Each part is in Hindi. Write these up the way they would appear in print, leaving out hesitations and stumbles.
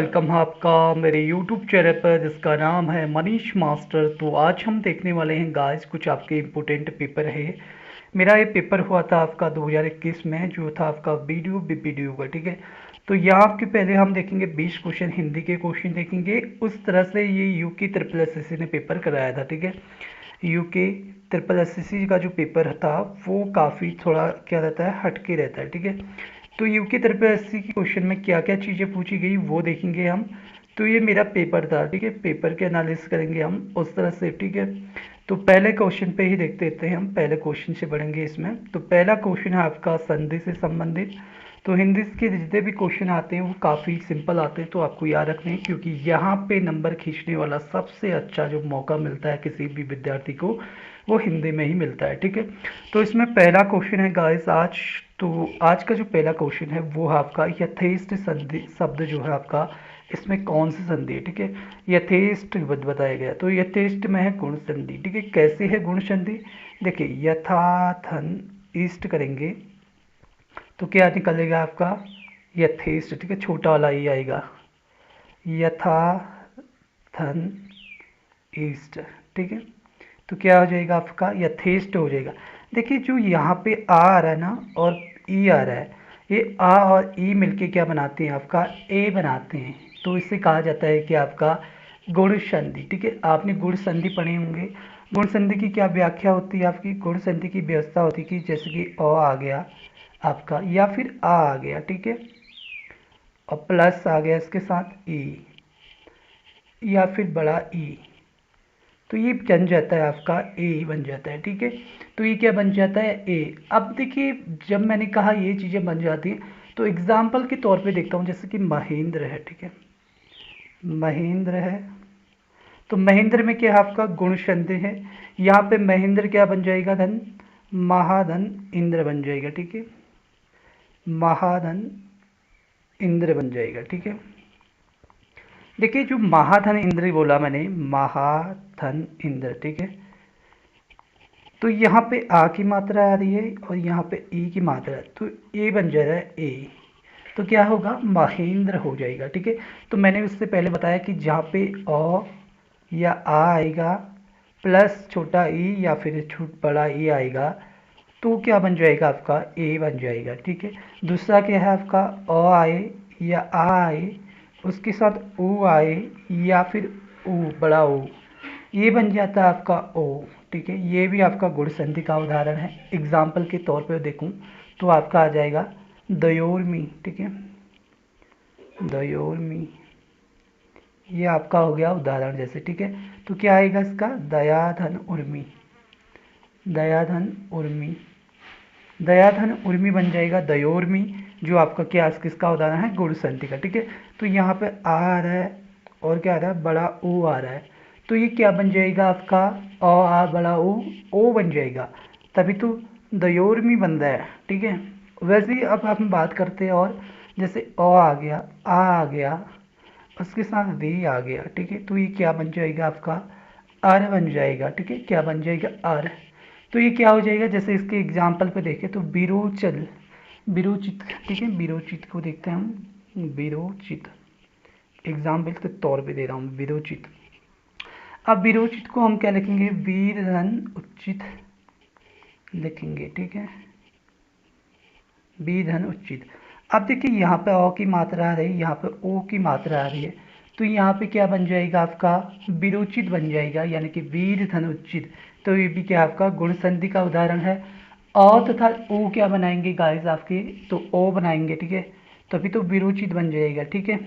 वेलकम है आपका मेरे यूट्यूब चैनल पर जिसका नाम है मनीष मास्टर। तो आज हम देखने वाले हैं गाइस कुछ आपके इम्पोर्टेंट पेपर है। मेरा ये पेपर हुआ था आपका 2021 में, जो था आपका वीडियो बीपीडीयू का। ठीक है, तो यहाँ आपके पहले हम देखेंगे 20 क्वेश्चन, हिंदी के क्वेश्चन देखेंगे। उस तरह से ये यूके ट्रिपल एसएससी ने पेपर कराया था। ठीक है, यूके ट्रिपल एसएससी का जो पेपर था वो काफ़ी थोड़ा क्या रहता है, हटके रहता है। ठीक है, तो यूके ट्रिपल एसएससी के क्वेश्चन में क्या क्या चीज़ें पूछी गई वो देखेंगे हम। तो ये मेरा पेपर था। ठीक है, पेपर के एनालिसिस करेंगे हम उस तरह से। ठीक है, तो पहले क्वेश्चन पे ही देखते रहते हैं हम, पहले क्वेश्चन से बढ़ेंगे इसमें। तो पहला क्वेश्चन है आपका संधि से संबंधित। तो हिंदी के जितने भी क्वेश्चन आते हैं वो काफ़ी सिंपल आते हैं, तो आपको याद रखने हैं, क्योंकि यहाँ पे नंबर खींचने वाला सबसे अच्छा जो मौका मिलता है किसी भी विद्यार्थी को, वो हिंदी में ही मिलता है। ठीक है, तो इसमें पहला क्वेश्चन है गाइस आज। तो आज का जो पहला क्वेश्चन है वो है आपका यथेष्ट संधि शब्द जो है आपका, इसमें कौन सी संधि है। ठीक है, यथेष्ट बताया गया, तो यथेष्ट में है गुण संधि। ठीक है, कैसे है गुण संधि, देखिए यथाथन ईस्ट करेंगे तो क्या निकलेगा आपका यथेष्ट। ठीक है, छोटा वाला ही आएगा, यथाथन ईस्ट। ठीक है, तो क्या हो जाएगा आपका यथेष्ट हो जाएगा। देखिए जो यहाँ पे आ रहा है ना और ई आ रहा है, ये आ और ई मिलके क्या बनाते हैं आपका ए बनाते हैं, तो इसे कहा जाता है कि आपका गुण संधि। ठीक है, आपने गुण संधि पढ़े होंगे। गुण संधि की क्या व्याख्या होती है आपकी, गुण संधि की व्यवस्था होती है कि जैसे कि अ आ गया आपका या फिर आ गया। ठीक है, और प्लस आ गया इसके साथ ई या फिर बड़ा ई, तो ये बन जाता है आपका ए बन जाता है। ठीक है, तो ये क्या बन जाता है ए। अब देखिए जब मैंने कहा ये चीज़ें बन जाती हैं, तो एग्जाम्पल के तौर पे देखता हूँ, जैसे कि महेंद्र है। ठीक है, महेंद्र है, तो महेंद्र में क्या है आपका गुण संधि है। यहाँ पे महेंद्र क्या बन जाएगा, धन महाधन इंद्र बन जाएगा। ठीक है, महाधन इंद्र बन जाएगा। ठीक है, देखिए जो महाधन इंद्र बोला मैंने, महाधन इंद्र। ठीक है, तो यहाँ पे आ की मात्रा आ रही है और यहाँ पे ई की मात्रा है, तो ए बन जा रहा है ए, तो क्या होगा महेंद्र हो जाएगा। ठीक है, तो मैंने उससे पहले बताया कि जहाँ पे अ या आ आएगा प्लस छोटा ई या फिर बड़ा ई आएगा, तो क्या बन जाएगा आपका ए बन जाएगा। ठीक है, दूसरा क्या है आपका अ आए या आ आए, उसके साथ ऊ आए या फिर ऊ बड़ा ऊ, ये बन जाता है आपका ओ। ठीक है, ये भी आपका गुण संधि का उदाहरण है। एग्जाम्पल के तौर पे देखूं तो आपका आ जाएगा दयोर्मी। ठीक है, दयोर्मी, ये आपका हो गया उदाहरण जैसे। ठीक है, तो क्या आएगा इसका दयाधन उर्मी, दयाधन उर्मी, दयाधन उर्मी बन जाएगा दयोर्मी, जो आपका क्या किसका उदाहरण है गुण संधि का। ठीक है, तो यहाँ पे आ रहा है और क्या आ रहा है बड़ा ओ आ रहा है, तो ये क्या बन जाएगा आपका अ आ बड़ा ओ बन जाएगा, तभी तो दयोर्मी बन रहा है। ठीक है, वैसे ही अब हम बात करते हैं, और जैसे अ आ गया आ गया उसके साथ री आ गया। ठीक है, तो ये क्या बन जाएगा आपका अर बन जाएगा। ठीक है, क्या बन जाएगा अर, तो ये क्या हो जाएगा, जैसे इसके एग्जाम्पल पे देखें तो विरोचल, विरोचित। ठीक है, विरोचित को देखते हैं हम, विरोचित एग्जाम्पल के तौर पे दे रहा हूँ विरोचित। अब विरोचित को हम क्या लिखेंगे, वीर रन उचित लिखेंगे। ठीक है, वीर धन उचित। अब देखिए यहाँ पे अ की मात्रा आ रही है, यहाँ पे ओ की मात्रा आ रही है, तो यहाँ पे क्या बन जाएगा आपका विरोचित बन जाएगा, यानी कि वीर धन उचित। तो ये भी क्या आपका गुण संधि का उदाहरण है। अ तथा ओ क्या बनाएंगे गाइस आपके, तो ओ बनाएंगे। ठीक है, तभी तो विरोचित बन जाएगा। ठीक है,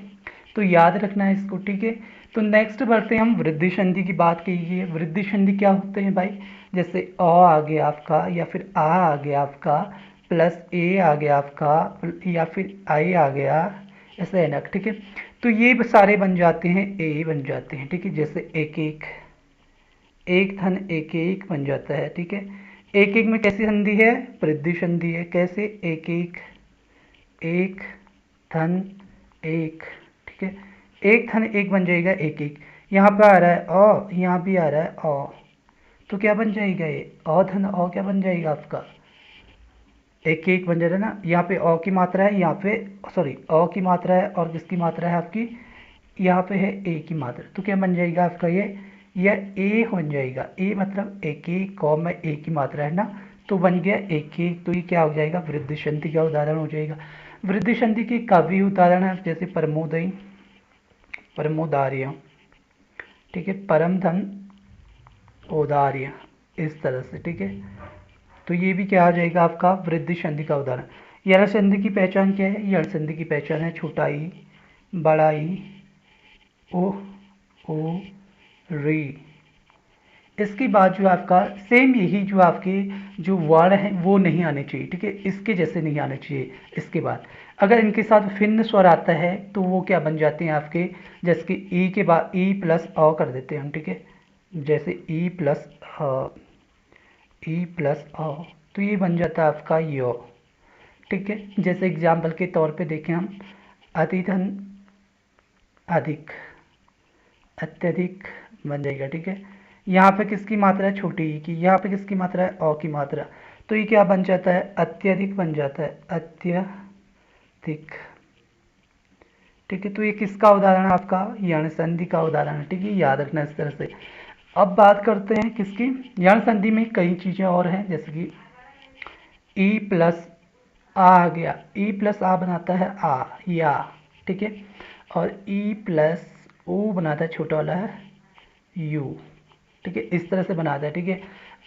तो याद रखना है इसको। ठीक है, तो नेक्स्ट बढ़ते हैं हम वृद्धि संधि की बात कीजिए। वृद्धि संधि क्या होते हैं भाई, जैसे अ आ गया आपका या फिर आ गया आपका प्लस ए आ गया आपका या फिर आई आ गया, ऐसे है ना। ठीक है, तो ये सारे बन जाते हैं ए बन जाते हैं। ठीक है, जैसे एक एक, एक धन एक एक बन जाता है। ठीक है, एक एक में कैसी संधि है, वृद्धि संधि है। कैसे, एक एक, एक धन एक। ठीक है, एक धन एक बन जाएगा एक एक, यहाँ पे आ रहा है अ, यहाँ भी आ रहा है अ, तो क्या बन जाएगा ये अ धन अ, क्या बन जाएगा आपका एक एक बन जाएगा ना। यहाँ पे अ की मात्रा है, यहाँ पे सॉरी अ की मात्रा है और किसकी मात्रा है आपकी यहाँ पे है ए की मात्रा, तो क्या बन जाएगा आपका ये, यह ए बन जाएगा। ए मतलब एक एक कॉमा ए की मात्रा है ना, तो बन गया एक एक, तो ये क्या हो जाएगा, वृद्धि संधि का उदाहरण हो जाएगा। वृद्धि संधि के काफी उदाहरण है, जैसे परमोदय, परमोदार्य, ठीक है, परम धन औदार्य, इस तरह से, ठीक है। तो ये भी क्या आ जाएगा आपका, वृद्धि संधि का उदाहरण। यण संधि की पहचान क्या है, यण संधि की पहचान है छोटा ई, बड़ा ई, ओ, ओ, री। इसके बाद जो आपका सेम यही जो आपके जो वर्ण है वो नहीं आने चाहिए, ठीक है, इसके जैसे नहीं आने चाहिए। इसके बाद अगर इनके साथ भिन्न स्वर आता है तो वो क्या बन जाते हैं आपके, जैसे कि ई के बाद ई प्लस अ कर देते हैं हम, ठीक है, जैसे ई प्लस अ, तो ये बन जाता है आपका यो, ठीक है। जैसे एग्जाम्पल के तौर पे देखें हम, अतिधन, अधिक, अत्यधिक बन जाएगा, ठीक है। यहाँ पे किसकी मात्रा है, छोटी ई की, यहाँ पे किसकी मात्रा है, अ की मात्रा, तो ये क्या बन जाता है, अत्यधिक बन जाता है, अत्यधिक, ठीक है। तो ये किसका उदाहरण है आपका, यण संधि का उदाहरण है, ठीक है, याद रखना इस तरह से। अब बात करते हैं किसकी, यण संधि में कई चीजें और हैं, जैसे कि ई प्लस आ गया, ई प्लस आ बनाता है आ, या, ठीक है, और ई प्लस ओ बनाता है छोटा वाला है यू, ठीक है, इस तरह से बनाता है, ठीक है।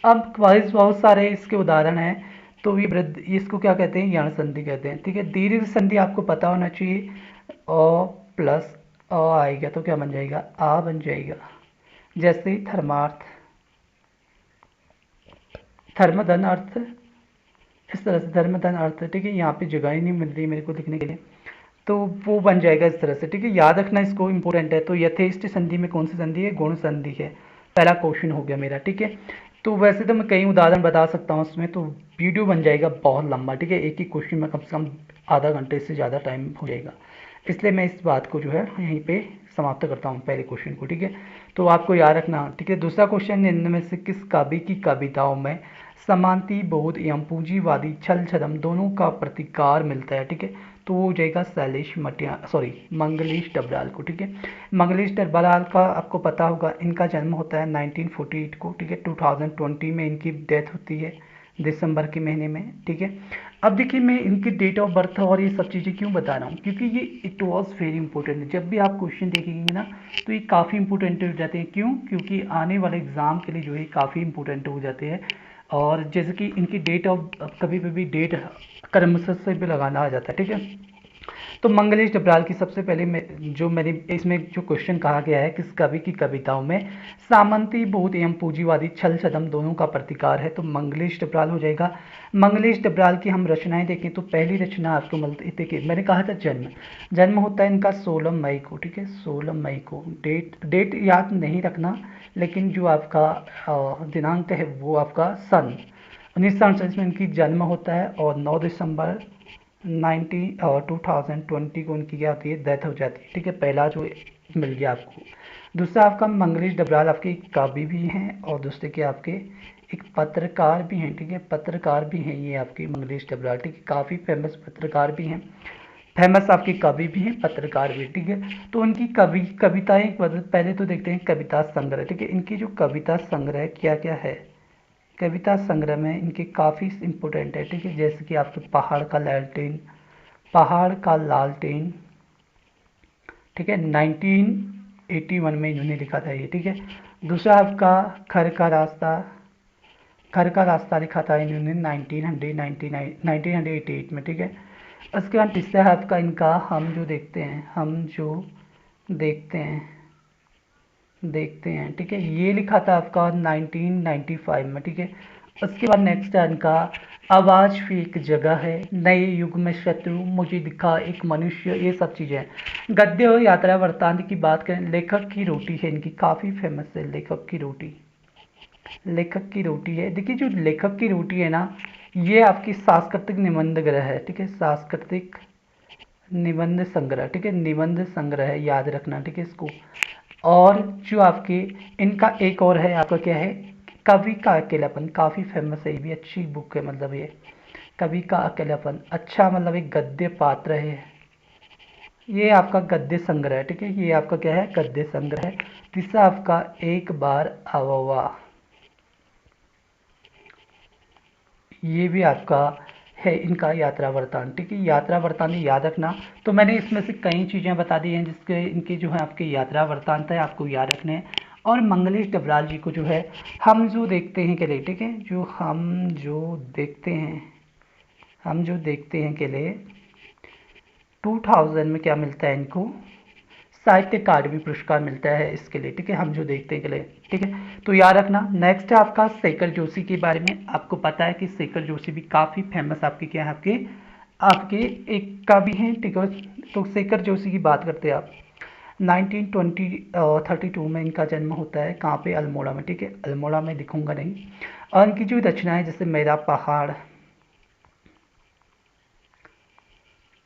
अब बहुत सारे इसके उदाहरण हैं, तो ये वृद्ध, इसको क्या कहते हैं, यण संधि कहते हैं, ठीक है। दीर्घ संधि आपको पता होना चाहिए, अ प्लस अ आएगा तो क्या बन जाएगा, आ बन जाएगा। जैसे धर्मार्थ, धर्मधन अर्थ, इस तरह से धर्मधन अर्थ, ठीक है, यहाँ पे जगह ही नहीं मिल रही मेरे को लिखने के लिए, तो वो बन जाएगा इस तरह से, ठीक है, याद रखना इसको, इंपॉर्टेंट है। तो यथेष्ट संधि में कौन सी संधि है, गुण संधि है, पहला क्वेश्चन हो गया मेरा, ठीक है। तो वैसे तो मैं कई उदाहरण बता सकता हूँ उसमें, तो वीडियो बन जाएगा बहुत लंबा, ठीक है, एक ही क्वेश्चन में कम से कम आधा घंटे से ज़्यादा टाइम हो जाएगा, इसलिए मैं इस बात को जो है यहीं पे समाप्त करता हूँ पहले क्वेश्चन को, ठीक है। तो आपको याद रखना, ठीक है। दूसरा क्वेश्चन, इनमें से किस काव्य की कविताओं में समांति बोध एवं पूंजीवादी छल छदम दोनों का प्रतिकार मिलता है, ठीक है, तो वो हो जाएगा शैलेश मटिया, सॉरी, मंगलेश डबराल को, ठीक है। मंगलेश डबराल का आपको पता होगा, इनका जन्म होता है 1948 को, ठीक है, 2020 में इनकी डेथ होती है दिसंबर के महीने में, ठीक है। अब देखिए मैं इनकी डेट ऑफ बर्थ और ये सब चीज़ें क्यों बता रहा हूँ, क्योंकि ये इट वॉज वेरी इंपॉर्टेंट, जब भी आप क्वेश्चन देखेंगे ना तो ये काफ़ी इंपॉर्टेंट हो जाते हैं, क्यों, क्योंकि आने वाले एग्जाम के लिए जो है काफ़ी इंपॉर्टेंट हो जाते हैं। और जैसे कि इनकी डेट ऑफ, कभी कभी डेट कर्मश से भी लगाना आ जाता है, ठीक है। तो मंगलेश डबराल की सबसे पहले जो मैंने इसमें जो क्वेश्चन कहा गया है, किस कवि की कविताओं में सामंती बोध एवं पूंजीवादी छल छदम दोनों का प्रतिकार है, तो मंगलेश डबराल हो जाएगा। मंगलेश डबराल की हम रचनाएं देखें तो पहली रचना आपको मिलती, देखिए मैंने कहा था जन्म, जन्म होता है इनका 16 मई को, ठीक है, 16 मई को, डेट याद नहीं रखना, लेकिन जो आपका दिनांक है वो आपका सन 1948 में इनकी जन्म होता है, और 9 दिसंबर 2020 को उनकी क्या होती है, डेथ हो जाती है, ठीक है, पहला जो मिल गया आपको। दूसरा आपका मंगलेश डबराल आपके एक कवि भी हैं, और दूसरे के आपके एक पत्रकार भी हैं, ठीक है, पत्रकार भी हैं ये आपके मंगलेश डबराल, ठीक है, काफ़ी फेमस पत्रकार भी हैं, फेमस आपके कवि भी हैं, पत्रकार भी, ठीक है। तो उनकी कविताएं पहले तो देखते हैं कविता संग्रह, ठीक है, इनकी जो कविता संग्रह क्या क्या है, कविता संग्रह में इनके काफ़ी इंपॉर्टेंट है, ठीक है, जैसे कि आपके पहाड़ का लालटेन, पहाड़ का लालटेन, ठीक है, 1981 में इन्होंने लिखा था ये, ठीक है। दूसरा आपका घर का रास्ता, घर का रास्ता लिखा था इन्होंने 1988 में, ठीक है। उसके बाद तीसरा है आपका इनका हम जो देखते हैं, हम जो देखते हैं, देखते हैं, ठीक है, ये लिखा था आपका 1995 में, ठीक है। उसके बाद नेक्स्ट है इनका आवाज भी एक जगह है, नए युग में शत्रु, मुझे दिखा एक मनुष्य, ये सब चीज़ें हैं। गद्य और यात्रा वृत्तांत की बात करें, लेखक की रोटी है इनकी, काफ़ी फेमस है लेखक की रोटी, लेखक की रोटी है। देखिए जो लेखक की रोटी है ना, ये आपकी सांस्कृतिक निबंध ग्रह है, ठीक है, सांस्कृतिक निबंध संग्रह, ठीक है, निबंध संग्रह है, याद रखना, ठीक है इसको। और जो आपके इनका एक और है आपका क्या है, कवि का अकेलापन, काफ़ी फेमस है, ये भी अच्छी बुक है, मतलब ये कवि का अकेलापन, अच्छा मतलब एक गद्य पात्र है, ये आपका गद्य संग्रह है, ठीक है, ये आपका क्या है, गद्य संग्रह है। तीसरा आपका एक बार अववा, ये भी आपका है इनका यात्रा वृतांत, ठीक है, यात्रा वृतांत याद रखना। तो मैंने इसमें से कई चीज़ें बता दी हैं जिसके इनके जो है आपके यात्रा वृतांत है आपको याद रखने हैं। और मंगलेश डबराल जी को जो है हम जो देखते हैं के लिए, ठीक है, हम जो देखते हैं के लिए 2000 में क्या मिलता है इनको, साहित्य अकादमी पुरस्कार मिलता है इसके लिए, ठीक है, हम जो देखते हैं के लिए, ठीक है। तो याद रखना। नेक्स्ट है आपका शेखर जोशी के बारे में। आपको पता है कि शेखर जोशी भी काफ़ी फेमस आपके क्या है, आपके आपके एक कवि हैं, ठीक है। तो शेखर जोशी की बात करते हैं आप, 1932 में इनका जन्म होता है। कहाँ पे, अल्मोड़ा में, ठीक है, अल्मोड़ा में दिखूंगा नहीं। और इनकी जो रचना है जैसे मेरा पहाड़,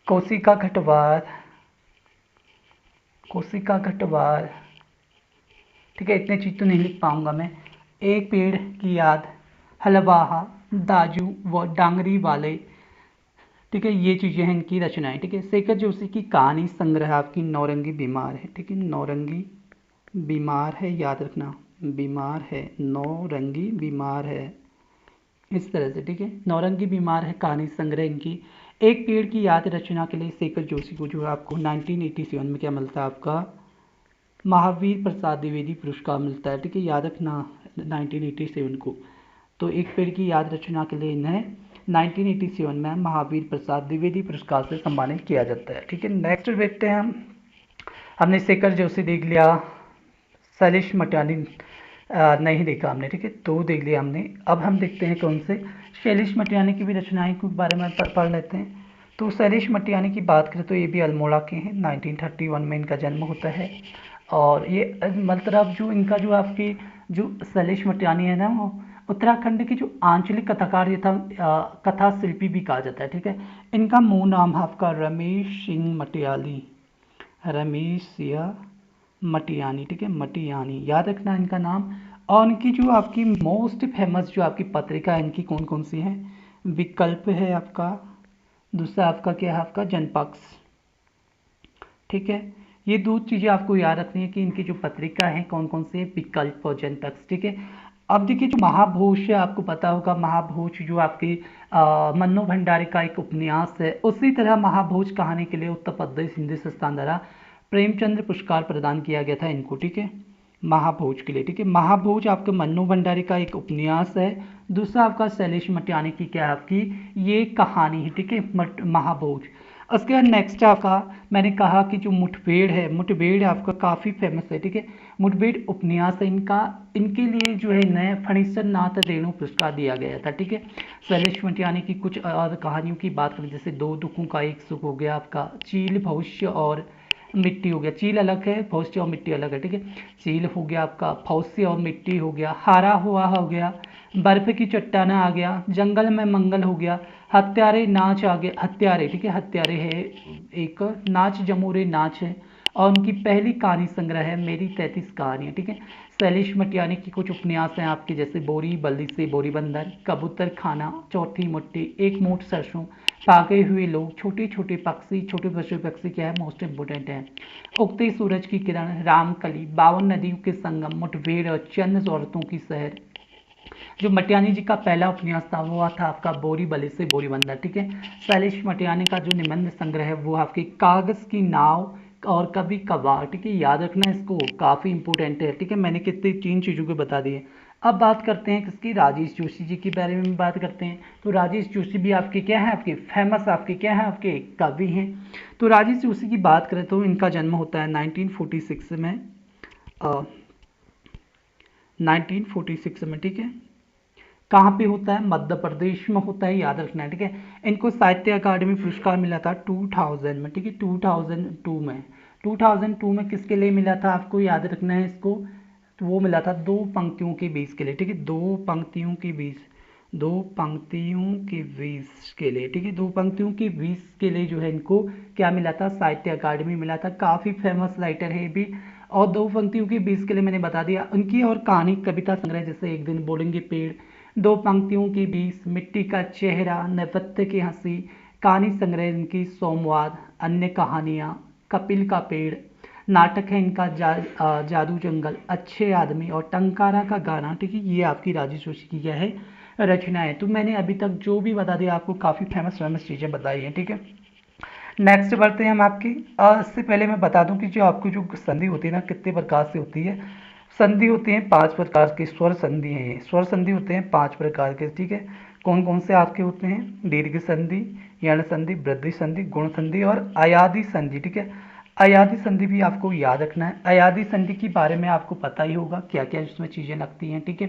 कोशिका घटवार, कोशिका घटवार, ठीक है, इतने चीज़ तो नहीं लिख पाऊंगा मैं। एक पेड़ की याद, हलवाहा, दाजू व डांगरी वाले, ठीक है, ये चीज़ें हैं इनकी रचनाएं, ठीक है। शेखर जोशी की कहानी संग्रह आपकी नौरंगी बीमार है, ठीक है, नौरंगी बीमार है, याद रखना, बीमार है, नौरंगी बीमार है, इस तरह से, ठीक है, नौरंगी बीमार है कहानी संग्रह इनकी। एक पेड़ की याद रचना के लिए शेखर जोशी को जो है आपको 1987 में क्या मिलता है, आपका महावीर प्रसाद द्विवेदी पुरस्कार मिलता है, ठीक है, याद रखना 1987 को। तो एक पेड़ की याद रचना के लिए इन्हें 1987 में महावीर प्रसाद द्विवेदी पुरस्कार से सम्मानित किया जाता है, ठीक है। नेक्स्ट देखते हैं हम, हमने शेखर जोशी देख लिया, शैलेश मटियानी नहीं देखा हमने, ठीक है, तो देख लिया हमने। अब हम देखते हैं कौन से, शैलेश मटियानी की भी रचनाएं के बारे में पढ़ लेते हैं। तो शैलेश मटियानी की बात करें तो ये भी अल्मोड़ा के हैं, 1931 में इनका जन्म होता है। और ये मतलब जो इनका जो आपकी जो शैलेश मटियानी है ना, वो उत्तराखंड की जो आंचलिक कथाकार यथा कथा शिल्पी भी कहा जाता है, ठीक है। इनका मूल नाम है आपका रमेश सिंह मटियाली, रमेश या मटियानी, ठीक है, मटियानी, याद रखना इनका नाम। और इनकी जो आपकी मोस्ट फेमस जो आपकी पत्रिका है इनकी कौन कौन सी है, विकल्प है आपका, दूसरा आपका क्या है, आपका जनपक्ष, ठीक है। ये दो चीज़ें आपको याद रखनी है कि इनकी जो पत्रिका है कौन कौन सी है, विकल्प और जनपक्ष, ठीक है। अब देखिए जो महाभोज है, आपको पता होगा महाभोज जो आपकी मन्नू भंडारी का एक उपन्यास है, उसी तरह महाभोज कहानी के लिए उत्तर प्रदेश हिंदी संस्थान द्वारा प्रेमचंद्र पुरस्कार प्रदान किया गया था इनको, ठीक है, महाभोज के लिए, ठीक है। महाभोज आपके मन्नू भंडारी का एक उपन्यास है। दूसरा आपका शैलेश मटियानी की क्या है, आपकी ये कहानी है, ठीक है, महाभोज। उसके बाद नेक्स्ट आपका, मैंने कहा कि जो मुठभेड़ है, मुठभेड़ आपका काफ़ी फेमस है, ठीक है, मुठभेड़ उपन्यास है इनका, इनके लिए जो है नए फणीश्वर नाथ रेणु पुरस्कार दिया गया था, ठीक है। शैलेश मटियानी की कुछ और कहानियों की बात करें, जैसे दो दुखों का एक सुख हो गया आपका, चील भविष्य और मिट्टी हो गया, चील अलग है, भविष्य और मिट्टी अलग है, ठीक है। चील हो गया आपका, भविष्य और मिट्टी हो गया, हारा हुआ हो गया, बर्फ की चट्टाना आ गया, जंगल में मंगल हो गया, हत्यारे नाच आ गया, हत्यारे, ठीक है, हत्यारे है एक, नाच जमूरे नाच है। और उनकी पहली कहानी संग्रह है मेरी 33 कहानियाँ, ठीक है। शैलेश मटियानी की कुछ उपन्यास हैं आपके, जैसे बोरी बल्ली से बोरी बंदर, कबूतर खाना, चौथी मुट्ठी, एक मूठ सरसों, भागे हुए लोग, छोटे छोटे पक्षी, छोटे पशु पक्षी क्या है, मोस्ट इंपोर्टेंट है, उगते सूरज की किरण, रामकली, 52 नदियों के संगम, मुठभेड़ और चंद औरतों की शहर। जो मटियानी जी का पहला उपन्यास था वो था आपका बोरी बली से बोरी बंदर, ठीक है। शैलेश मटियानी का जो निबंध संग्रह है वो आपके कागज की नाव और कभी कभार, ठीक है, याद रखना इसको, काफ़ी इंपॉर्टेंट है, ठीक है। मैंने कितनी 3 चीज़ों को बता दिए। अब बात करते हैं किसकी, राजेश जोशी जी के बारे में बात करते हैं। तो राजेश जोशी भी आपके क्या है, आपके फेमस, आपके क्या है, आपके कवि हैं। तो राजेश जोशी की बात करें तो इनका जन्म होता है 1946 में, 1946 में, ठीक है। कहाँ पे होता है, मध्य प्रदेश में होता है, याद रखना है, ठीक है। इनको साहित्य अकादमी पुरस्कार मिला था 2000 में, ठीक है, 2002 में, 2002 में किसके लिए मिला था, आपको याद रखना है इसको। तो वो मिला था दो पंक्तियों के बीच के लिए, ठीक है, दो पंक्तियों के बीच, दो पंक्तियों के बीच के लिए, ठीक है, दो पंक्तियों के बीच के लिए जो है इनको क्या मिला था, साहित्य अकादमी मिला था। काफ़ी फेमस राइटर है ये भी। और दो पंक्तियों के बीच के लिए मैंने बता दिया उनकी। और कहानी कविता संग्रह जैसे एक दिन बोलेंगे पेड़, दो पंक्तियों के बीच, मिट्टी का चेहरा, नैपथ्य की हंसी, कहानी संग्रह इनकी सोमवार, अन्य कहानियाँ, कपिल का पेड़, नाटक है इनका जादू जंगल, अच्छे आदमी और टंकारा का गाना। ठीक है, ये आपकी राजेश जोशी की क्या है, रचना है। तो मैंने अभी तक जो भी बता दिया आपको काफ़ी फेमस चीज़ें बताई हैं। ठीक है, नेक्स्ट बढ़ते हैं हम आपकी। इससे पहले मैं बता दूं कि जो आपकी जो संधि होती है ना, कितने प्रकार से होती है। संधि होती है 5 प्रकार की, स्वर संधि है ये। स्वर संधि होते हैं 5 प्रकार के। ठीक है, कौन कौन से आपके होते हैं, दीर्घ संधि, यण संधि, वृद्धि संधि, गुण संधि और अयादि संधि। ठीक है, अयादि संधि भी आपको याद रखना है। अयादि संधि के बारे में आपको पता ही होगा क्या क्या इसमें चीज़ें लगती हैं। ठीक है,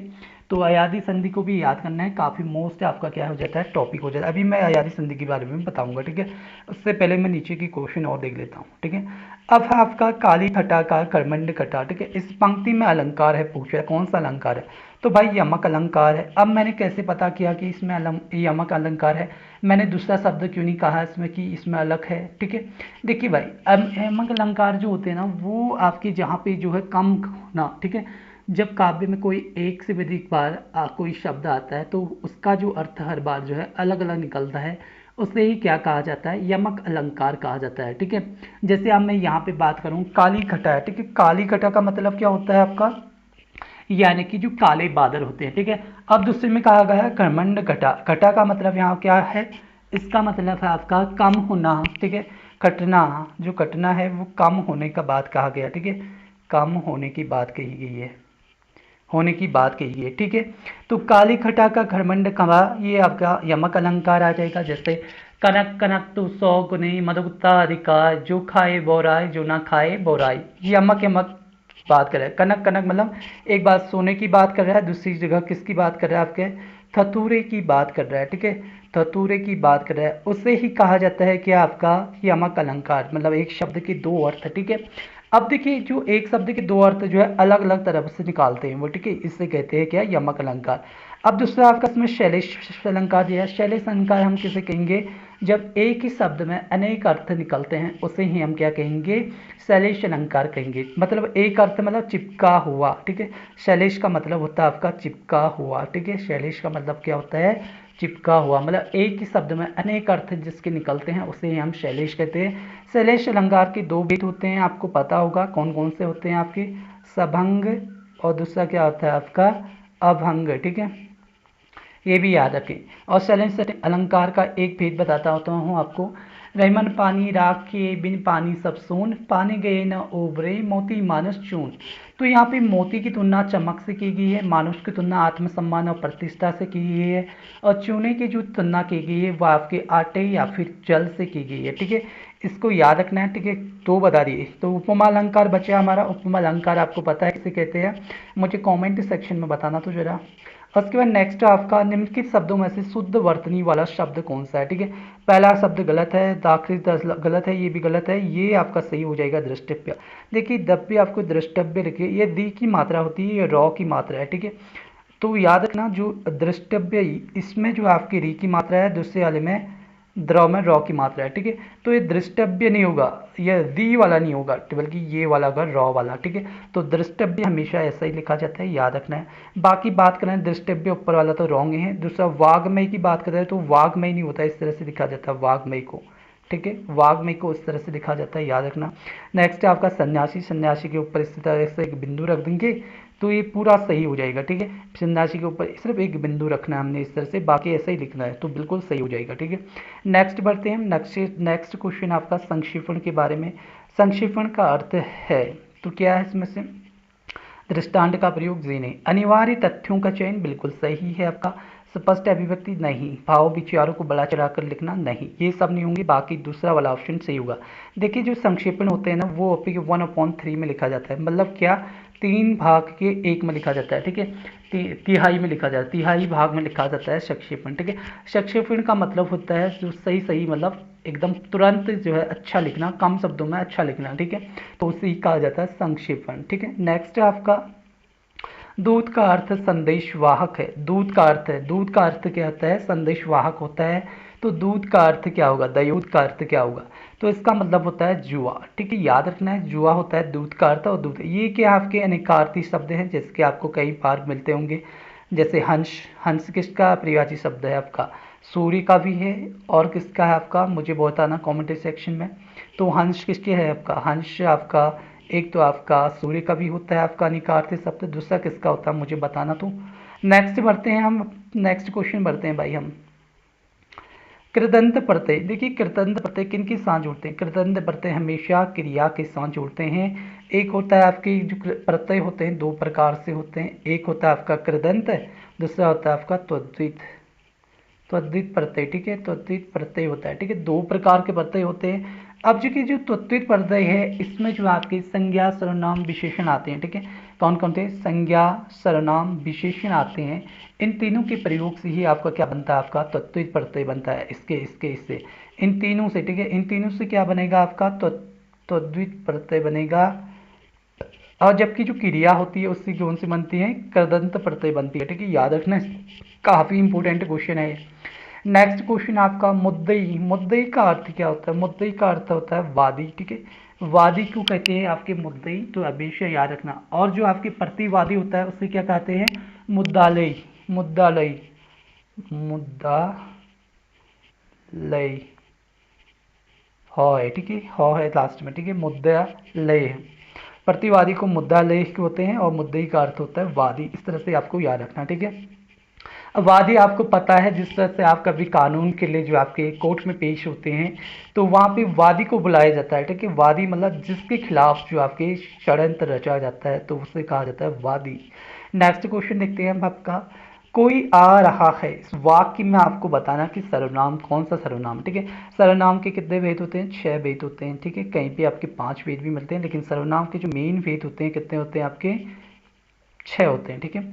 तो अयादि संधि को भी याद करना है, काफ़ी मोस्ट आपका क्या हो जाता है, टॉपिक हो जाता है। अभी मैं अयादि संधि के बारे में बताऊंगा। ठीक है, उससे पहले मैं नीचे की क्वेश्चन और देख लेता हूँ। ठीक है, अब है आपका काली खटा का कर्मंड कटा। ठीक है, इस पंक्ति में अलंकार है, पूछा है कौन सा अलंकार है, तो भाई यमक अलंकार है। अब मैंने कैसे पता किया कि इसमें यमक अलंकार है, मैंने दूसरा शब्द क्यों नहीं कहा इसमें कि इसमें अलग है। ठीक है, देखिए भाई, अब यमक अलंकार जो होते हैं ना, वो आपके जहाँ पे जो है कम ना। ठीक है, जब काव्य में कोई एक से भी अधिक बार कोई शब्द आता है तो उसका जो अर्थ हर बार जो है अलग अलग निकलता है, उसे ही क्या कहा जाता है, यमक अलंकार कहा जाता है। ठीक है, जैसे अब मैं यहाँ पे बात करूँ, काली घटा है। ठीक है, काली घटा का मतलब क्या होता है आपका, यानी कि जो काले बादल होते हैं। ठीक है, अब दूसरे में कहा गया है कर्मंड घटा। घटा का मतलब यहाँ क्या है, इसका मतलब है आपका कम होना। ठीक है, कटना, जो कटना है वो कम होने का बात कहा गया। ठीक है, कम होने की बात कही गई है, होने की बात कही है। ठीक है, तो काली खटा का घरमंड कवा, ये आपका यमक अलंकार आ जाएगा। जैसे कनक कनक तो 100 गुने मधुता अधिकार, जो खाए बोराय जो ना खाए बोराई। यमक यमक बात कर रहा है। कनक कनक मतलब एक बात सोने की बात कर रहा है, दूसरी जगह किसकी बात कर रहा है, आपके थतूरे की बात कर रहा है। ठीक है, थतूरे की बात कर रहा है, उसे ही कहा जाता है कि आपका यमक अलंकार, मतलब एक शब्द के दो अर्थ। ठीक है, अब देखिए, जो एक शब्द के दो अर्थ जो है अलग अलग तरफ से निकालते हैं वो, ठीक है, इससे कहते हैं क्या, यमक अलंकार। अब दूसरा आपका इसमें शैलेश अलंकार दिया है। शैलेश अलंकार हम किसे कहेंगे, जब एक ही शब्द में अनेक अर्थ निकलते हैं उसे ही हम क्या कहेंगे, शैलेश अलंकार कहेंगे। मतलब एक अर्थ मतलब चिपका हुआ। ठीक है, शैलेश का मतलब होता है आपका चिपका हुआ। ठीक है, शैलेश का मतलब क्या होता है, चिपका हुआ। मतलब एक ही शब्द में अनेक अर्थ जिसके निकलते हैं उसे हम शैलेश कहते हैं। शैलेश अलंकार के दो भेद होते हैं, आपको पता होगा कौन कौन से होते हैं आपके, सभंग और दूसरा क्या होता है आपका, अभंग। ठीक है, ये भी याद रखें। और शैलेश अलंकार का एक भेद बताता होता हूँ आपको, रहीमन पानी राख के बिन पानी सब सोन, पानी गए न उबरे मोती मानुष चून। तो यहाँ पे मोती की तुलना चमक से की गई है, मानुष की तुलना आत्मसम्मान और प्रतिष्ठा से की गई है, और चूने की जो तुलना की गई है वो आपके आटे या फिर जल से की गई है। ठीक है, इसको याद रखना है। ठीक है, तो बता दिए। तो उपमा अलंकार बचा हमारा। उपमा अलंकार आपको पता है किसे कहते हैं, मुझे कमेंट सेक्शन में बताना तो जरा। उसके बाद नेक्स्ट आपका निम्नलिखित शब्दों में से शुद्ध वर्तनी वाला शब्द कौन सा है। ठीक है, पहला शब्द गलत है, आखिरी गलत है, ये भी गलत है, ये आपका सही हो जाएगा द्रष्टव्य। देखिए दव्य आपको द्रष्टव्य लिखिए, ये दी की मात्रा होती है, ये रॉ की मात्रा है। ठीक है, तो याद रखना जो द्रष्टव्य, इसमें जो आपकी री की मात्रा है, दूसरे वाले में द्रव में रॉ की मात्रा है। ठीक है, तो ये द्रष्टव्य नहीं होगा, ये दी वाला नहीं होगा, बल्कि ये वाला होगा रॉ वाला। ठीक है, तो द्रष्टव्य हमेशा ऐसा ही लिखा जाता है, याद रखना है। बाकी बात करें द्रष्टव्य ऊपर वाला तो रॉन्ग है। दूसरा वाग्मय की बात करें तो वाग्मय नहीं होता, इस तरह से लिखा जाता है वाग्मय को। ठीक है, वाग्मय को इस तरह से लिखा जाता है, याद रखना। नेक्स्ट है आपका सन्यासी। सन्यासी के ऊपर इस तरह से एक बिंदु रख देंगे तो ये पूरा सही हो जाएगा। ठीक है, सन्यासी के ऊपर सिर्फ एक बिंदु रखना है हमने इस तरह से, बाकी ऐसा ही लिखना है तो बिल्कुल सही हो जाएगा। ठीक है, नेक्स्ट बढ़ते हैं। नेक्स्ट क्वेश्चन आपका संक्षेपण के बारे में। संक्षेपण का अर्थ है, तो क्या है इसमें से, दृष्टांत का प्रयोग जीने, अनिवार्य तथ्यों का चयन, बिल्कुल सही है आपका। स्पष्ट अभिव्यक्ति नहीं, भाव विचारों को बढ़ा चढ़ाकर लिखना नहीं, ये सब नहीं होंगे, बाकी दूसरा वाला ऑप्शन सही होगा। देखिए जो संक्षेपण होते हैं ना वो आपके 1/3 में लिखा जाता है, मतलब क्या, 3 भाग के 1 में लिखा जाता है। ठीक है, तिहाई में लिखा जाता है, तिहाई भाग में लिखा जाता है संक्षेपण। ठीक है, संक्षेपण का मतलब होता है जो सही सही, मतलब एकदम तुरंत जो है अच्छा लिखना, कम शब्दों में अच्छा लिखना। ठीक है, तो उसे ही कहा जाता है संक्षेपण। ठीक है, नेक्स्ट है आपका दूत का अर्थ संदेश वाहक है। दूत का अर्थ है, दूत का अर्थ क्या होता है, संदेश वाहक होता है। तो दूत का अर्थ क्या होगा, दयूत का अर्थ क्या होगा, तो इसका मतलब होता है जुआ। ठीक है, याद रखना है, जुआ होता है दूत का अर्थ। और दूत ये क्या आपके अनेकार्थी शब्द हैं जिसके आपको कई बार मिलते होंगे, जैसे हंस। हंस किसका पर्यायवाची शब्द है आपका, सूर्य का भी है, और किसका है आपका, मुझे बताना कमेंट सेक्शन में। तो हंस किसके है आपका, हंस आपका एक तो आपका सूर्य का भी होता है आपका निकार्ते शब्द, दूसरा किसका होता है मुझे बताना। तो नेक्स्ट बढ़ते हैं हम, नेक्स्ट क्वेश्चन बढ़ते हैं भाई हम। कृदंत प्रत्यय, देखिए कृदंत प्रत्यय किन के साथ जुड़ते हैं, कृदंत प्रत्यय हमेशा क्रिया के साथ जुड़ते हैं। एक होता है आपके जो प्रत्यय होते हैं दो प्रकार से होते हैं, एक होता है आपका कृदंत, दूसरा होता है आपका त्वद्वित, त्वद्वित प्रत्यय, ठीक है, त्वद्वित प्रत्यय होता है, ठीक है, दो प्रकार के प्रत्यय होते हैं। अब जो कि जो त्वद्वित प्रत्यय है इसमें जो आपके संज्ञा सर्वनाम विशेषण आते हैं, ठीक है, कौन कौन से संज्ञा सर्वनाम विशेषण आते हैं, इन तीनों के प्रयोग से ही आपका क्या बनता है, आपका त्वद्वित प्रत्यय बनता है, इसके इसके इससे इन तीनों से, ठीक है, इन तीनों से क्या बनेगा आपका त्वद्वित प्रत्यय बनेगा। और जबकि जो क्रिया होती है उससे कौन सी बनती है, कृदंत प्रत्यय बनती है, ठीक है, याद रखना काफी इंपॉर्टेंट क्वेश्चन है। नेक्स्ट क्वेश्चन आपका मुद्दई, मुद्दई का अर्थ क्या होता है, मुद्दई का अर्थ होता है वादी, ठीक है, वादी को कहते हैं आपके मुद्दई, तो हमेशा याद रखना। और जो आपके प्रतिवादी होता है उसे क्या कहते हैं, मुद्दालय, मुद्दालय, मुद्दालय है, ठीक है, है लास्ट में, ठीक है, मुद्दालय है। प्रतिवादी को मुद्दालय होते हैं और मुद्दई का अर्थ होता है वादी, इस तरह से आपको याद रखना, ठीक है। अब वादी आपको पता है जिस तरह से आप कभी कानून के लिए जो आपके कोर्ट में पेश होते हैं तो वहाँ पे वादी को बुलाया जाता है, ठीक है, वादी मतलब जिसके खिलाफ जो आपके षड्यंत्र रचा जाता है तो उसे कहा जाता है वादी। नेक्स्ट क्वेश्चन देखते हैं हम आपका, कोई आ रहा है, इस वाक्य में आपको बताना कि सर्वनाम कौन सा सर्वनाम, ठीक है, सर्वनाम के कितने भेद होते हैं, 6 भेद होते हैं, ठीक है, कहीं पे आपके 5 भेद भी मिलते हैं लेकिन सर्वनाम के जो मेन भेद होते हैं कितने होते हैं आपके, 6 होते हैं, ठीक है।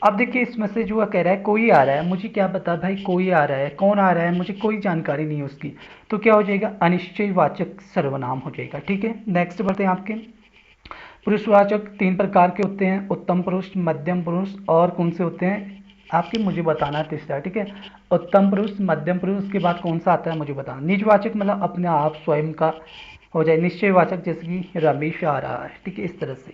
अब देखिए इसमें से जो कह रहा है कोई आ रहा है, मुझे क्या पता भाई कोई आ रहा है, कौन आ रहा है, मुझे कोई जानकारी नहीं है उसकी, तो क्या हो जाएगा, अनिश्चयवाचक सर्वनाम हो जाएगा, ठीक है। नेक्स्ट बढ़ते हैं आपके, पुरुषवाचक 3 प्रकार के होते हैं, उत्तम पुरुष, मध्यम पुरुष और कौन से होते हैं आपके, मुझे बताना तीसरा, ठीक है, उत्तम पुरुष, मध्यम पुरुष, उसके बाद कौन सा आता है मुझे बताना। निजवाचक मतलब अपने आप स्वयं का हो जाए, निश्चयवाचक जैसे कि रमेश आ रहा है, ठीक है, इस तरह से।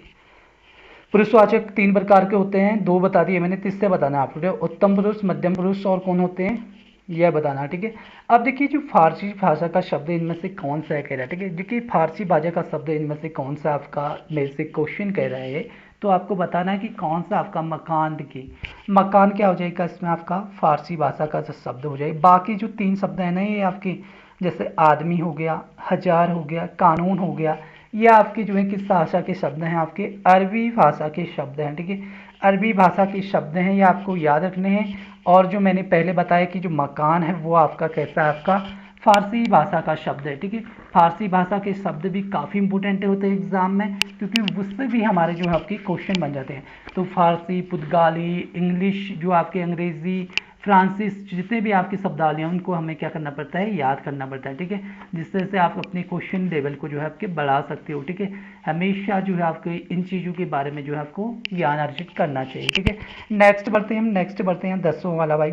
पुरुषवाचक 3 प्रकार के होते हैं, 2 बता दिए मैंने, तीसरे बताना आपको, उत्तम पुरुष, मध्यम पुरुष और कौन होते हैं यह बताना, ठीक है। अब देखिए जो फारसी भाषा का शब्द इनमें से कौन सा है कह रहा है, ठीक है, देखिए फारसी भाषा का शब्द इनमें से कौन सा आपका मेरे से क्वेश्चन कह रहा है तो आपको बताना है कि कौन सा आपका मकान, देखिए मकान क्या हो जाएगा इसमें आपका फारसी भाषा का शब्द हो जाएगा। बाकी जो 3 शब्द है ना ये आपके जैसे आदमी हो गया, हजार हो गया, कानून हो गया, ये आपके जो है किस भाषा के शब्द हैं, आपके अरबी भाषा के शब्द हैं, ठीक है, अरबी भाषा के शब्द हैं, ये आपको याद रखने हैं। और जो मैंने पहले बताया कि जो मकान है वो आपका कैसा है, आपका फारसी भाषा का शब्द है, ठीक है, फारसी भाषा के शब्द भी काफ़ी इंपॉर्टेंट होते हैं एग्जाम में क्योंकि उससे भी हमारे जो है आपके क्वेश्चन बन जाते हैं। तो फारसी, पुर्तगाली, इंग्लिश, जो आपके अंग्रेज़ी, फ्रांसीस, जितने भी आपके शब्दावली हैं उनको हमें क्या करना पड़ता है, याद करना पड़ता है, ठीक है, जिससे से आप अपने क्वेश्चन लेवल को जो है आपके बढ़ा सकते हो, ठीक है। हमेशा जो है आपको इन चीज़ों के बारे में जो है आपको ज्ञान अर्जित करना चाहिए, ठीक है। नेक्स्ट बढ़ते हैं हम, नेक्स्ट बढ़ते हैं 10वां वाला भाई।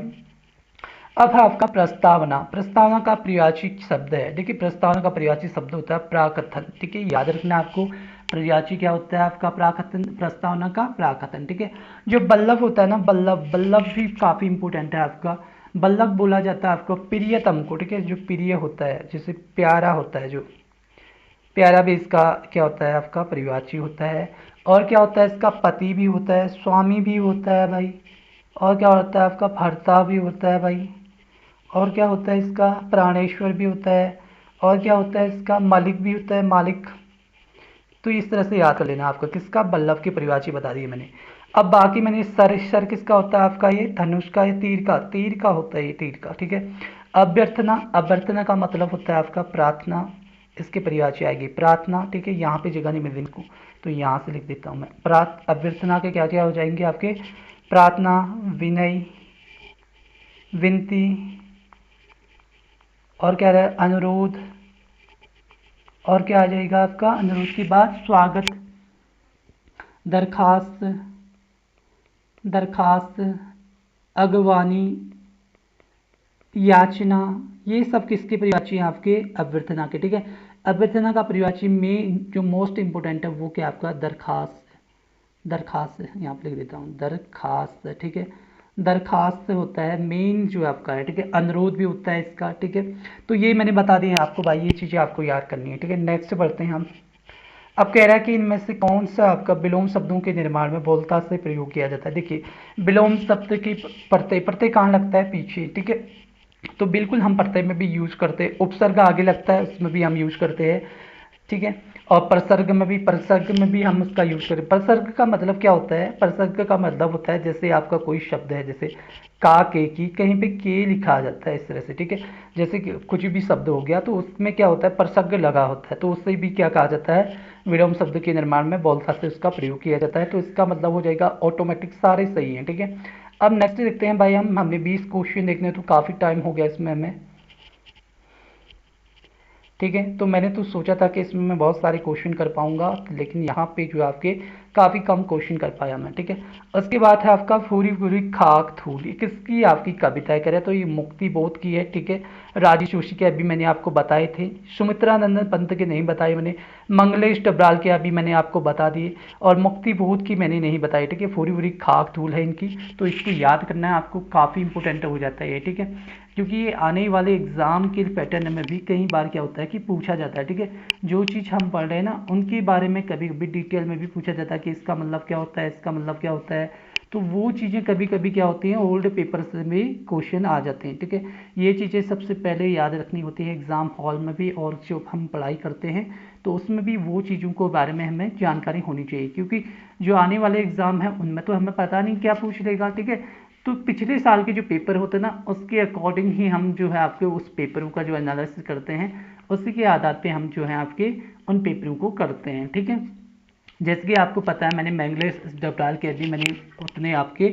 अब है आपका प्रस्तावना, प्रस्तावना का पर्यायवाची शब्द है, देखिए प्रस्तावना का पर्यायवाची शब्द होता है प्राकथन, ठीक है, याद रखना आपको पर्यायवाची क्या होता है आपका, प्राकथन, प्रस्तावना का प्राकथन, ठीक है। जो बल्लभ होता है ना, बल्लभ, बल्लभ भी काफ़ी इंपॉर्टेंट है आपका, बल्लभ बोला जाता है आपको प्रियतम को, ठीक है, जो प्रिय होता है जैसे प्यारा होता है, जो प्यारा भी इसका क्या होता है आपका पर्यायवाची होता है। और क्या होता है इसका पति भी होता है, स्वामी भी होता है भाई, और क्या होता है आपका भर्ता भी होता है भाई, और क्या होता है इसका प्राणेश्वर भी होता है, और क्या होता है इसका मालिक भी होता है, मालिक। तो इस तरह से याद कर लेना आपका किसका, बल्लभ की परिभाषा बता दी है मैंने। अब बाकी मैंने सर, सर किसका होता है आपका, ये धनुष का, ये तीर का, तीर का होता है ये तीर का, ठीक है। अभ्यर्थना, अभ्यर्थना का मतलब होता है आपका प्रार्थना, इसकी परिभाषा आएगी प्रार्थना, ठीक है, यहाँ पे जगह नहीं मिली इनको तो यहाँ से लिख देता हूँ मैं, अभ्यर्थना के क्या क्या हो जाएंगे आपके, प्रार्थना, विनय, विनती, और क्या रहा अनुरोध, और क्या आ जाएगा आपका अनुरोध के बाद स्वागत, दरखास्त, दरखास्त, अगवानी, याचना, ये सब किसके परिवाची हैं आपके, अभ्यर्थना के, ठीक है। अभ्यर्थना का परिवाची में जो मोस्ट इंपोर्टेंट है वो क्या आपका दरखास्त, दरखास्त यहाँ पे लिख देता हूँ दरखास्त, ठीक है, दरखास्त होता है, मेन जो आपका है, ठीक है, अनुरोध भी होता है इसका, ठीक है। तो ये मैंने बता दिया आपको भाई, ये चीज़ें आपको याद करनी है, ठीक है। नेक्स्ट बढ़ते हैं हम। अब कह रहा है कि इनमें से कौन सा आपका विलोम शब्दों के निर्माण में बहुलता से प्रयोग किया जाता है। देखिए, विलोम शब्द की प्रत्यय, प्रत्यय कहाँ लगता है, पीछे, ठीक है। तो बिल्कुल हम प्रत्यय में भी यूज करते हैं, उपसर्ग आगे लगता है उसमें भी हम यूज करते हैं, ठीक है। और प्रसर्ग में भी हम उसका यूज करें। प्रसर्ग का मतलब क्या होता है, प्रसर्ग का मतलब होता है जैसे आपका कोई शब्द है, जैसे का, के की, कहीं पे के लिखा आ जाता है इस तरह से, ठीक है। जैसे कि कुछ भी शब्द हो गया तो उसमें क्या होता है, प्रसर्ग लगा होता है, तो उससे भी क्या कहा जाता है, विलोम शब्द के निर्माण में बहुलता से उसका प्रयोग किया जाता है। तो इसका मतलब हो जाएगा ऑटोमेटिक, सारे सही है, ठीक है। अब नेक्स्ट देखते हैं भाई, हमने 20 क्वेश्चन देखने, तो काफ़ी टाइम हो गया इसमें हमें, ठीक है। तो मैंने तो सोचा था कि इसमें मैं बहुत सारे क्वेश्चन कर पाऊंगा, लेकिन यहाँ पे जो आपके काफ़ी कम क्वेश्चन कर पाया मैं, ठीक है। उसके बाद है आपका फूरी फूरी खाक थूल, ये किसकी आपकी कविता है, करे तो ये मुक्ति बोध की है, ठीक है। राजी जोशी के अभी मैंने आपको बताए थे, सुमित्रा नंदन पंत के नहीं बताए मैंने, मंगलेश डबराल के अभी मैंने आपको बता दिए, और मुक्ति बोध की मैंने नहीं बताई, ठीक है। फूरी फूरी खाक थूल है इनकी, तो इसको याद करना है आपको, काफ़ी इंपॉर्टेंट हो जाता है ये, ठीक है। क्योंकि ये आने वाले एग्ज़ाम के पैटर्न में भी कई बार क्या होता है कि पूछा जाता है, ठीक है। जो चीज़ हम पढ़ रहे हैं ना उनके बारे में कभी कभी डिटेल में भी पूछा जाता है कि इसका मतलब क्या होता है, इसका मतलब क्या होता है। तो वो चीज़ें कभी कभी क्या होती हैं, ओल्ड पेपर से भी क्वेश्चन आ जाते हैं, ठीक है। ये चीज़ें सबसे पहले याद रखनी होती है एग्ज़ाम हॉल में भी, और जब हम पढ़ाई करते हैं तो उसमें भी वो चीज़ों के बारे में हमें जानकारी होनी चाहिए, क्योंकि जो आने वाले एग्ज़ाम है उनमें तो हमें पता नहीं क्या पूछ लेगा, ठीक है। तो पिछले साल के जो पेपर होते हैं ना उसके अकॉर्डिंग ही हम जो है आपके उस पेपरों का जो एनालिसिस करते हैं, उसी के आधार पे हम जो है आपके उन पेपरों को करते हैं, ठीक है। जैसे कि आपको पता है मैंने मैंगलेस डबराल के अभी मैंने उतने आपके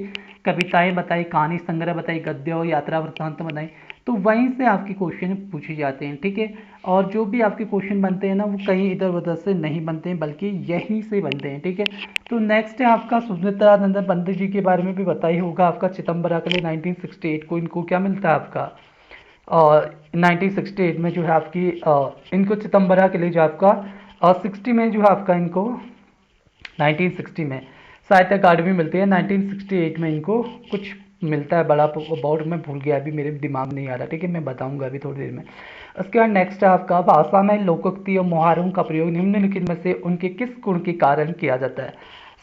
कविताएं बताई, कहानी संग्रह बताई, गद्य और यात्रा वृत्तांत बताई, तो वहीं से आपके क्वेश्चन पूछे जाते हैं, ठीक है। और जो भी आपके क्वेश्चन बनते हैं ना वो कहीं इधर उधर से नहीं बनते हैं, बल्कि यहीं से बनते हैं, ठीक है। तो नेक्स्ट है आपका सुमित्रानंद पंत जी के बारे में भी बताई होगा, आपका चिदम्बरा के लिए 1968 को इनको क्या मिलता है आपका, और 1968 में जो है आपकी इनको चिदम्बरा के लिए जो आपका 60 में जो है आपका इनको 1960 में साहित्य अकादमी मिलती है, 1968 में इनको कुछ मिलता है बड़ा अवार्ड, मैं भूल गया अभी, मेरे दिमाग नहीं आ रहा, ठीक है, मैं बताऊंगा अभी थोड़ी देर में। उसके बाद नेक्स्ट है आपका भाषा में लोकोक्ति और मुहावरों का प्रयोग निम्नलिखित में से उनके किस गुण के कारण किया जाता है।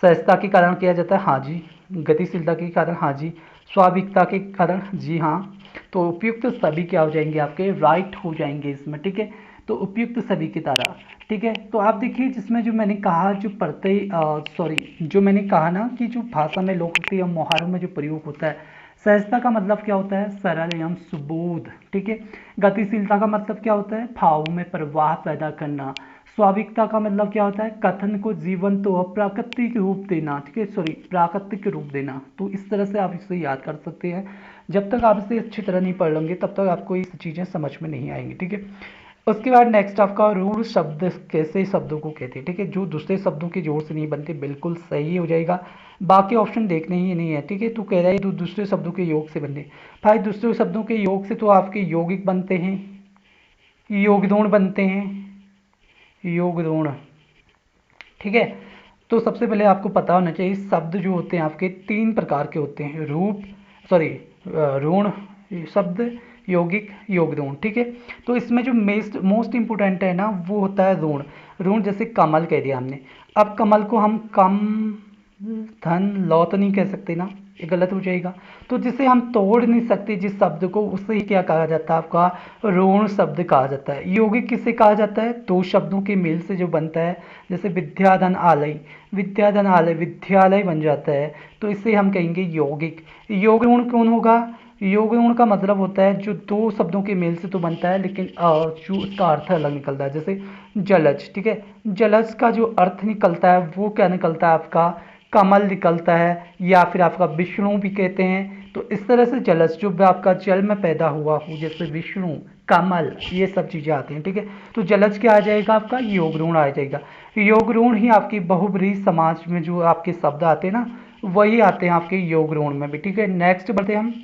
सहजता के कारण किया जाता है, हाँ जी। गतिशीलता के कारण, हाँ जी। स्वाभाविकता के कारण, जी हाँ। तो उपयुक्त सभी क्या हो जाएंगे आपके, राइट हो जाएंगे इसमें, ठीक है। तो उपयुक्त सभी की तरह, ठीक है। तो आप देखिए जिसमें जो मैंने कहा जो प्रत्यय सॉरी जो मैंने कहा ना कि जो भाषा में लोकोक्ति या मुहावरों में जो प्रयोग होता है, सहजता का मतलब क्या होता है, सरल एवं सुबोध, ठीक है। गतिशीलता का मतलब क्या होता है, भावों में प्रवाह पैदा करना। स्वाभाविकता का मतलब क्या होता है, कथन को जीवंत और प्राकृतिक रूप देना, ठीक है, सॉरी प्राकृतिक रूप देना। तो इस तरह से आप इसे याद कर सकते हैं। जब तक आप इसे अच्छी तरह नहीं पढ़ लेंगे तब तक आपको ये चीज़ें समझ में नहीं आएंगी, ठीक है। उसके बाद नेक्स्ट आपका रूढ़ शब्द कैसे शब्दों को कहते हैं, ठीक है, जो दूसरे शब्दों के जोड़ से नहीं बनते, बिल्कुल सही हो जाएगा। बाकी ऑप्शन देखने ही नहीं है, ठीक है। तो कह रहा है दूसरे शब्दों के योग से बनते हैं, भाई दूसरे शब्दों के योग से तो आपके यौगिक बनते हैं, योगदोण बनते हैं, योगदोण, ठीक है। तो सबसे पहले आपको पता होना चाहिए शब्द जो होते हैं आपके तीन प्रकार के होते हैं, रूप सॉरी ऋण शब्द, यौगिक, योगदोण, ठीक है। तो इसमें जो मोस्ट इंपोर्टेंट है ना वो होता है ऋण। ऋण जैसे कमल कह दिया हमने, अब कमल को हम कम धन लौ तो नहीं कह सकते ना, ये गलत हो जाएगा। तो जिसे हम तोड़ नहीं सकते जिस शब्द को, उससे ही क्या कहा जाता है आपका, ऋण शब्द कहा जाता है। यौगिक किसे कहा जाता है, दो शब्दों के मेल से जो बनता है, जैसे विद्याधन आलय, विद्याधन आलय विद्यालय बन जाता है, तो इसे हम कहेंगे यौगिक। योग ऋण कौन होगा, योग ऋण का मतलब होता है जो दो शब्दों के मेल से तो बनता है लेकिन जो उसका अर्थ अलग निकलता है, जैसे जलज, ठीक है। जलज का जो अर्थ निकलता है वो क्या निकलता है आपका, कमल निकलता है, या फिर आपका विष्णु भी कहते हैं। तो इस तरह से जलज जो भी आपका जल में पैदा हुआ हो, जैसे विष्णु, कमल, ये सब चीज़ें आती हैं, ठीक है। तो जलज क्या आ जाएगा आपका, योग ऋण आ जाएगा। योग ऋण ही आपकी बहुब्रीहि समाज में जो आपके शब्द आते हैं ना वही आते हैं आपके योग ऋण में भी, ठीक है। नेक्स्ट बढ़ते हैं हम,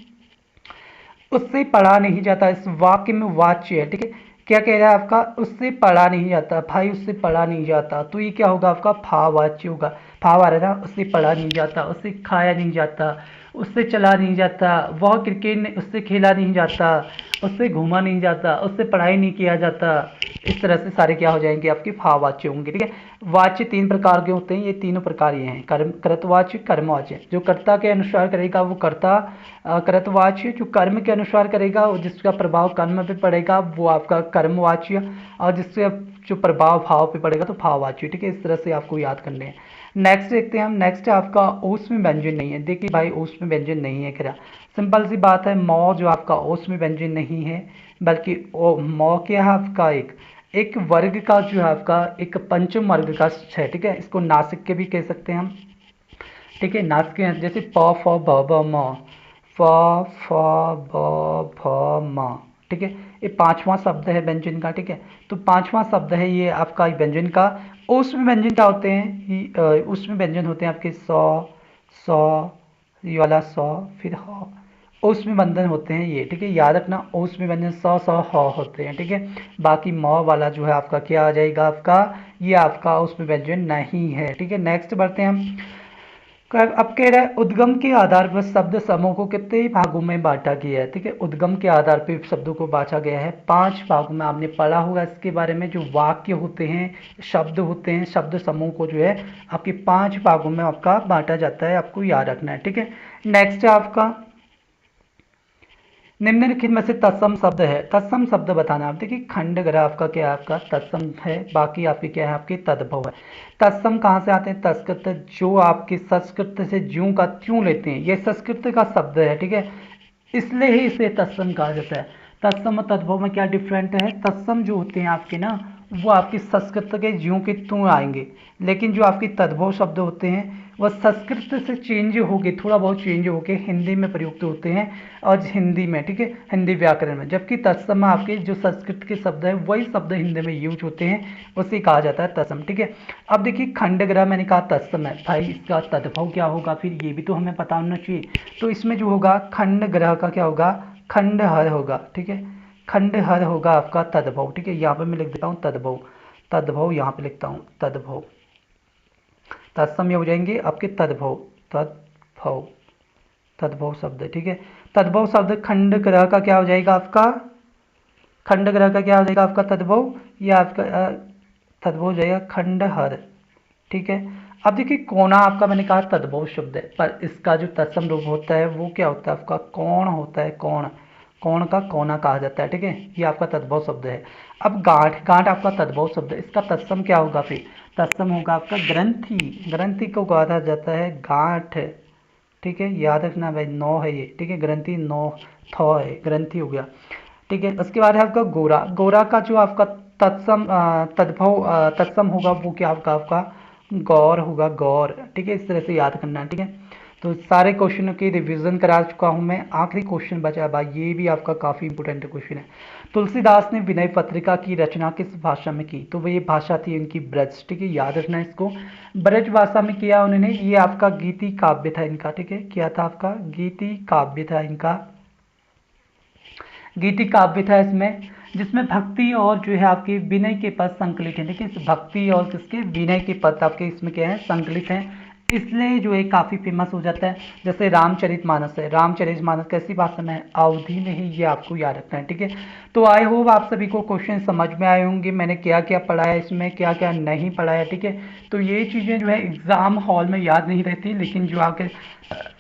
उससे पढ़ा नहीं जाता, इस वाक्य में वाच्य है, ठीक है। क्या कह रहा है आपका, उससे पढ़ा नहीं जाता, भाई उससे पढ़ा नहीं जाता, तो ये क्या होगा आपका भाववाच्य होगा। भाव आ रहा है ना, उससे पढ़ा नहीं जाता, उससे खाया नहीं जाता, उससे चला नहीं जाता, वह क्रिकेट उससे खेला नहीं जाता, उससे घूमा नहीं जाता, उससे पढ़ाई नहीं किया जाता। इस तरह से सारे क्या हो जाएंगे, आपके भाववाच्य होंगे। ठीक है, वाच्य 3 प्रकार के होते हैं, ये तीनों प्रकार ये हैं, कर्म कृतवाच्य, कर्मवाच्य। जो कर्ता के अनुसार करेगा वो कर्ता कृतवाच्य, जो कर्म के अनुसार करेगा जिसका प्रभाव कर्म पे पड़ेगा वो आपका कर्मवाच्य, और जिससे जो प्रभाव भाव पे पड़ेगा तो भाववाच्य। ठीक है, इस तरह से आपको याद करने हैं। नेक्स्ट देखते हैं हम, नेक्स्ट है आपका ऊष्म व्यंजन नहीं है। देखिए भाई ऊष्म व्यंजन नहीं है क्या, सिंपल सी बात है, मौ जो आपका ऊष्म व्यंजन नहीं है, बल्कि मौ क्या है आपका एक वर्ग का जो है आपका एक पंचम वर्ग का है। ठीक है, इसको नासिक के भी कह सकते हैं हम। ठीक है, नासिक हैं जैसे प फ ब ब म, फ फ ब भ म। ठीक है, ये पांचवा शब्द है व्यंजन का। ठीक है, तो पांचवा शब्द है ये आपका व्यंजन का। उसमें व्यंजन क्या होते हैं, उसमें व्यंजन होते हैं आपके सौ, ये वाला सौ, फिर ह। उसमें व्यंजन होते हैं ये। ठीक है, याद रखना, उसमें व्यंजन सौ ह होते हैं। ठीक है, बाकी म वाला जो है आपका क्या आ जाएगा, आपका ये आपका उसमें व्यंजन नहीं है। ठीक है, नेक्स्ट बढ़ते हैं हम। अब कह रहा है उद्गम के आधार पर शब्द समूह को कितने भागों में बांटा गया है। ठीक है, उद्गम के आधार पर शब्दों को बांटा गया है 5 भागों में। आपने पढ़ा होगा इसके बारे में, जो वाक्य होते हैं, शब्द होते हैं, शब्द समूह को जो है आपके 5 भागों में आपका बांटा जाता है, आपको याद रखना है। ठीक है, नेक्स्ट है आपका निम्नलिखित में से तत्सम शब्द है। तत्सम शब्द बताना। आप देखिए खंड ग्रह आपका क्या है, आपका तत्सम है, बाकी आपके क्या है, आपके तद्भव है। तत्सम कहाँ से आते हैं, तत्सकृत, जो आपके संस्कृत से ज्यों का त्यों लेते हैं, ये संस्कृत का शब्द है। ठीक है, इसलिए ही इसे तत्सम कहा जाता है। तत्सम और तद्भव में क्या डिफरेंट है, तत्सम जो होते हैं आपके ना, वो आपकी संस्कृत के ज्यों के त्यों आएंगे, लेकिन जो आपके तद्भव शब्द होते हैं वह संस्कृत से चेंज हो गए, थोड़ा बहुत चेंज हो के हिंदी में प्रयुक्त होते हैं, और हिंदी में, ठीक है, हिंदी व्याकरण में। जबकि तत्सम में आपके जो संस्कृत के शब्द हैं वही शब्द हिंदी में यूज होते हैं, उसे कहा जाता है तत्सम। ठीक है, अब देखिए खंडग्रह मैंने कहा तत्सम है, भाई इसका तद्भव क्या होगा, फिर ये भी तो हमें पता होना चाहिए। तो इसमें जो होगा खंडग्रह का क्या होगा, खंडहर होगा। ठीक है, खंडहर होगा आपका तद्भव। ठीक है, यहाँ पे मैं लिख देता हूँ तद्भव, तद्भव यहाँ पे लिखता हूँ तद्भव। तत्सम ये हो जाएंगे आपके तद्भव, तद्भव, तद्भव शब्द। ठीक है, तद्भव शब्द खंड ग्रह का क्या हो जाएगा आपका, खंड ग्रह का क्या हो जाएगा आपका तद्भव, या आपका तद्भव हो जाएगा खंडहर। ठीक है, अब देखिए कोना आपका मैंने कहा तद्भव शब्द है, पर इसका जो तत्सम रूप होता है वो क्या होता है आपका कोण होता है, कोण, कोण का कोना कहा जाता है। ठीक है, ये आपका तद्भव शब्द है। अब गांठ, गांठ आपका तद्भव शब्द है, इसका तत्सम क्या होगा, फिर तत्सम होगा आपका ग्रंथि, ग्रंथि को कहा जाता है गांठ। ठीक है, याद रखना भाई, नौ है ये। ठीक है, ग्रंथि नौ, थौ है, ग्रंथि हो गया। ठीक है, उसके बाद है आपका गोरा, गोरा का जो आपका तत्सम तद्भव तत्सम होगा वो क्या आपका आपका गौर होगा, गौर। ठीक है, इस तरह से याद करना है। ठीक है, तो सारे क्वेश्चनों की रिवीजन करा चुका हूं मैं, आखिरी क्वेश्चन बचा भाई, ये भी आपका काफी इंपोर्टेंट क्वेश्चन है। तुलसीदास ने विनय पत्रिका की रचना किस भाषा में की, तो वो ये भाषा थी उनकी ब्रज। ठीक है, याद रखना है इसको, ब्रज भाषा में किया उन्होंने। ये आपका गीति काव्य था इनका। ठीक है, क्या था आपका, गीति काव्य था इनका, गीति काव्य था इसमें, जिसमें भक्ति और जो है आपके विनय के पद संकलित हैं। देखिए भक्ति और किसके, विनय के पद आपके इसमें क्या है, संकलित हैं, इसलिए जो है काफी फेमस हो जाता है। जैसे रामचरितमानस है, रामचरितमानस कैसी भाषा में है, अवधि में ही, ये आपको याद रखना है। ठीक है, तो आई होप आप सभी को क्वेश्चन समझ में आए होंगे, मैंने क्या क्या पढ़ाया इसमें, क्या क्या नहीं पढ़ाया। ठीक है, तो ये चीज़ें जो है एग्जाम हॉल में याद नहीं रहती, लेकिन जो आपके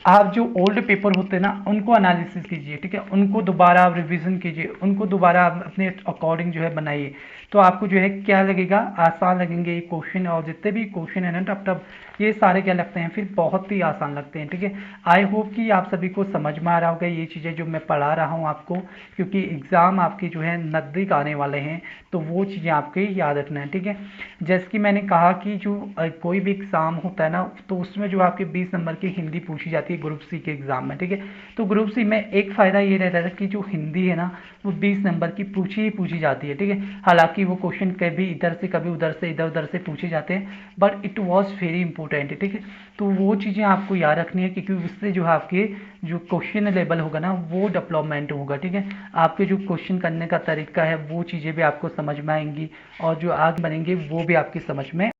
आप जो ओल्ड पेपर होते हैं ना उनको एनालिसिस कीजिए। ठीक है, उनको दोबारा आप रिवीजन कीजिए, उनको दोबारा आप अपने अकॉर्डिंग जो है बनाइए, तो आपको जो है क्या लगेगा, आसान लगेंगे ये क्वेश्चन। और जितने भी क्वेश्चन है ना टप टप, ये सारे क्या लगते हैं, फिर बहुत ही आसान लगते हैं। ठीक है, आई होप कि आप सभी को समझ में आ रहा होगा ये चीज़ें जो मैं पढ़ा रहा हूँ आपको, क्योंकि एग्ज़ाम आपके जो है नज़दीक आने वाले हैं, तो वो चीज़ें आपके याद रखना है। ठीक है, जैसे कि मैंने कहा कि जो कोई भी एग्ज़ाम होता है ना, तो उसमें जो आपके 20 नंबर की हिंदी पूछी जाती है ग्रुप सी के एग्ज़ाम में। ठीक है, तो ग्रुप सी में एक फ़ायदा ये रहता है कि जो हिंदी है ना वो 20 नंबर की पूछी ही पूछी जाती है। ठीक है, हालांकि वो क्वेश्चन कभी इधर से कभी उधर से इधर उधर से पूछे जाते हैं, but it was very important. ठीक है, तो वो चीज़ें आपको याद रखनी है, क्योंकि उससे जो है आपके जो क्वेश्चन लेवल होगा ना वो डेवलपमेंट होगा। ठीक है, आपके जो क्वेश्चन करने का तरीका है वो चीज़ें भी आपको समझ में आएंगी, और जो आगे बनेंगे वो भी आपकी समझ में